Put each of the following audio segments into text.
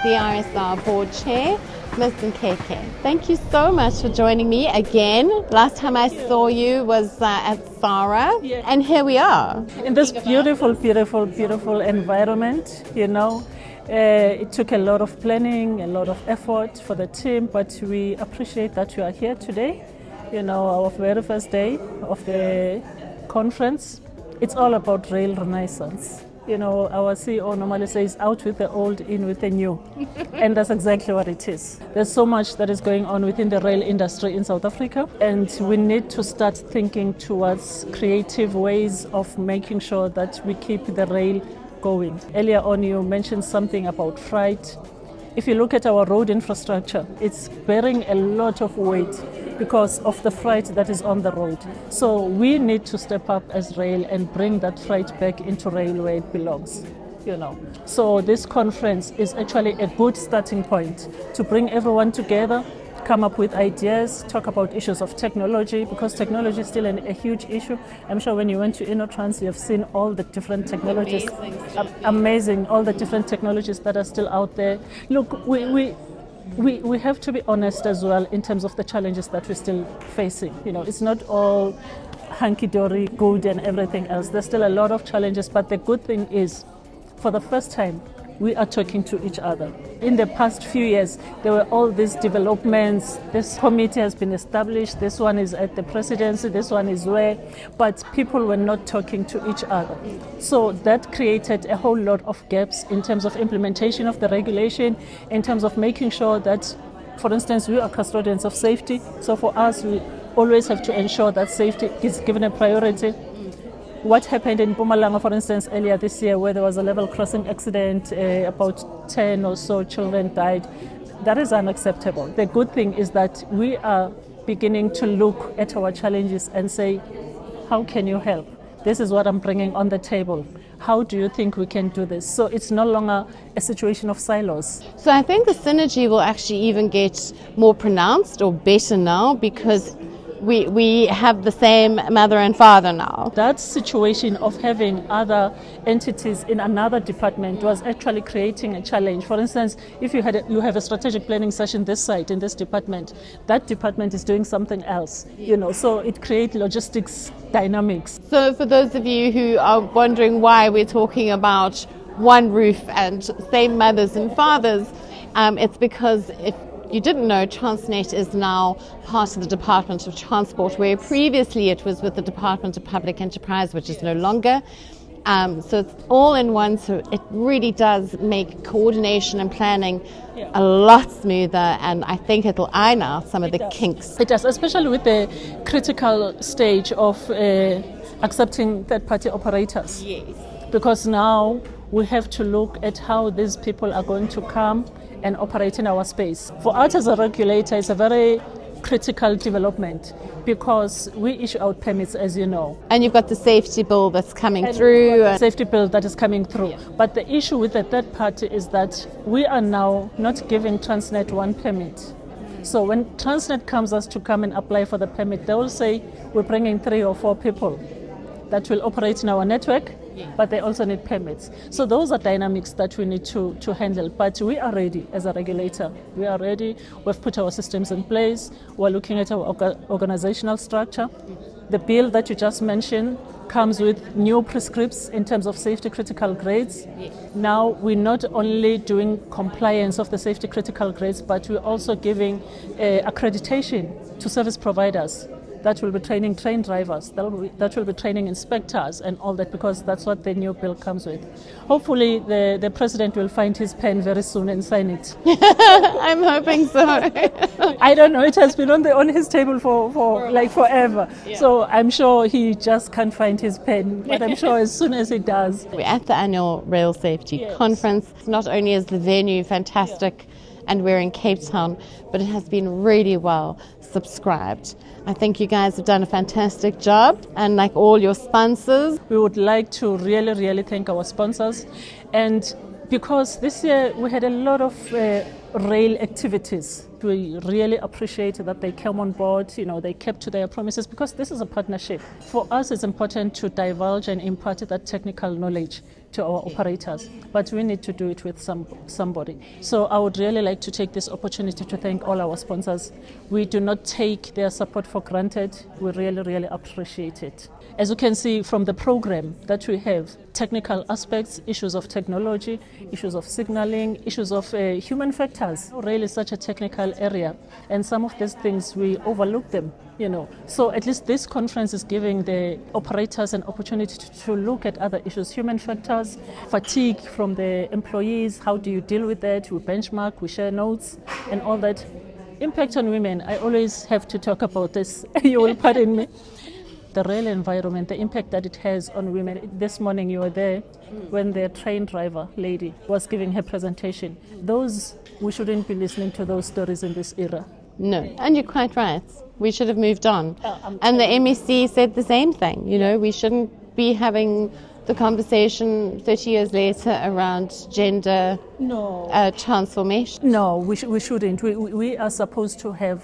the RSR Board Chair, Ms Ekeke. Thank you so much for joining me again. Last time I saw you was at SARA, and here we are. In this beautiful, beautiful, beautiful environment, you know. It took a lot of planning, a lot of effort for the team, but we appreciate that you are here today. You know, our very first day of the conference. It's all about rail renaissance. You know, our CEO normally says, out with the old, in with the new. And that's exactly what it is. There's so much that is going on within the rail industry in South Africa, and we need to start thinking towards creative ways of making sure that we keep the rail going. Earlier on, you mentioned something about freight. If you look at our road infrastructure, it's bearing a lot of weight because of the freight that is on the road. So we need to step up as rail and bring that freight back into rail where it belongs. You know. So this conference is actually a good starting point to bring everyone together, come up with ideas, talk about issues of technology, because technology is still a huge issue. I'm sure when you went to InnoTrans, you have seen all the different technologies. Amazing, all the different technologies that are still out there. Look, we have to be honest as well in terms of the challenges that we're still facing. You know, it's not all hunky-dory, good and everything else. There's still a lot of challenges, but the good thing is, for the first time, we are talking to each other. In the past few years, there were all these developments. This committee has been established. This one is at the presidency. This one is where. But people were not talking to each other. So that created a whole lot of gaps in terms of implementation of the regulation, in terms of making sure that, for instance, we are custodians of safety. So for us, we always have to ensure that safety is given a priority. What happened in Mpumalanga, for instance, earlier this year, where there was a level crossing accident, about 10 or so children died, that is unacceptable. The good thing is that we are beginning to look at our challenges and say, how can you help? This is what I'm bringing on the table. How do you think we can do this? So it's no longer a situation of silos. So I think the synergy will actually even get more pronounced or better now, because we have the same mother and father now. That situation of having other entities in another department was actually creating a challenge. For instance, if you have a strategic planning session this side in this department, that department is doing something else, you know, so it creates logistics dynamics. So for those of you who are wondering why we're talking about one roof and same mothers and fathers, it's because if you didn't know, Transnet is now part of the Department of Transport, where previously it was with the Department of Public Enterprise, which is no longer. So it's all in one, so it really does make coordination and planning a lot smoother, and I think it'll iron out some of the kinks. It does, especially with the critical stage of accepting third-party operators. Yes. Because now we have to look at how these people are going to come and operate in our space. For us as a regulator, it's a very critical development because we issue out permits, as you know. And you've got the safety bill that's coming through. The safety bill that is coming through. Yeah. But the issue with the third party is that we are now not giving Transnet one permit. So when Transnet comes us to come and apply for the permit, they will say we're bringing 3 or 4 people that will operate in our network, but they also need permits. So those are dynamics that we need to handle. But we are ready as a regulator. We are ready. We've put our systems in place. We're looking at our organizational structure. The bill that you just mentioned comes with new prescripts in terms of safety critical grades. Now we're not only doing compliance of the safety critical grades, but we're also giving accreditation to service providers. That will be training train drivers, that will be training inspectors and all that, because that's what the new bill comes with. Hopefully the president will find his pen very soon and sign it. I'm hoping so. I don't know, it has been on his table for like forever. Yeah. So I'm sure he just can't find his pen, but I'm sure as soon as he does. We're at the annual Rail Safety Conference. Not only is the venue fantastic, and we're in Cape Town, but it has been really well subscribed. I think you guys have done a fantastic job, and like all your sponsors. We would like to really thank our sponsors, and because this year we had a lot of rail activities. We really appreciate that they came on board, you know, they kept to their promises, because this is a partnership. For us, it's important to divulge and impart that technical knowledge to our operators, but we need to do it with somebody. So I would really like to take this opportunity to thank all our sponsors. We do not take their support for granted. We really, really appreciate it. As you can see from the program that we have, technical aspects, issues of technology, issues of signaling, issues of human factors, really such a technical area. And some of these things, we overlook them, you know. So at least this conference is giving the operators an opportunity to look at other issues, human factors, fatigue from the employees, how do you deal with that? We benchmark, we share notes and all that. Impact on women, I always have to talk about this, you will pardon me. The rail environment, the impact that it has on women. This morning you were there when the train driver lady was giving her presentation. We shouldn't be listening to those stories in this era. No, and you're quite right. We should have moved on. And the MEC said the same thing. You know, we shouldn't be having the conversation 30 years later around gender transformation. No, we shouldn't. We are supposed to have,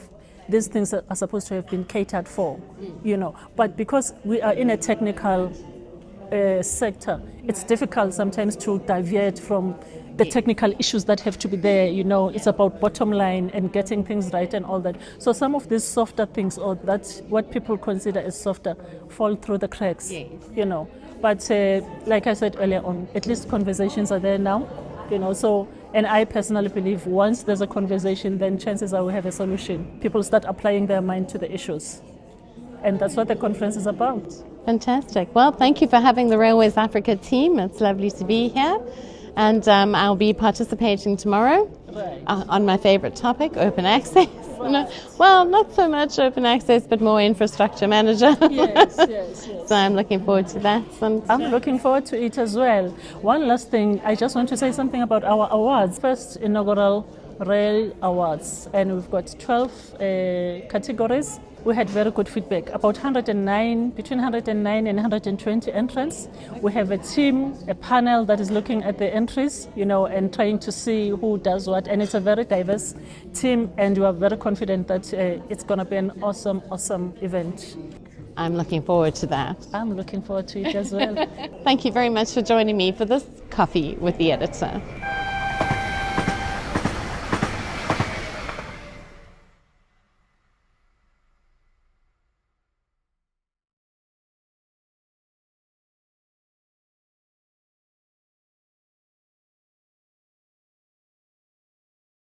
these things are supposed to have been catered for, you know. But because we are in a technical sector, it's difficult sometimes to divert from the technical issues that have to be there, you know. It's about bottom line and getting things right and all that. So some of these softer things, or that's what people consider as softer, fall through the cracks, you know. But like I said earlier on, at least conversations are there now, you know. So, and I personally believe once there's a conversation, then chances are we have a solution. People start applying their mind to the issues. And that's what the conference is about. Fantastic. Well, thank you for having the Railways Africa team. It's lovely to be here. And I'll be participating tomorrow on my favorite topic, open access. No, well, not so much open access, but more infrastructure manager. Yes. So I'm looking forward to that. I'm looking forward to it as well. One last thing, I just want to say something about our awards. First inaugural Rail Awards, and we've got 12 categories. We had very good feedback, about between 109 and 120 entrants. We have a team, a panel that is looking at the entries, you know, and trying to see who does what. And it's a very diverse team, and we are very confident that it's going to be an awesome event. I'm looking forward to that. I'm looking forward to it as well. Thank you very much for joining me for this Coffee with the Editor.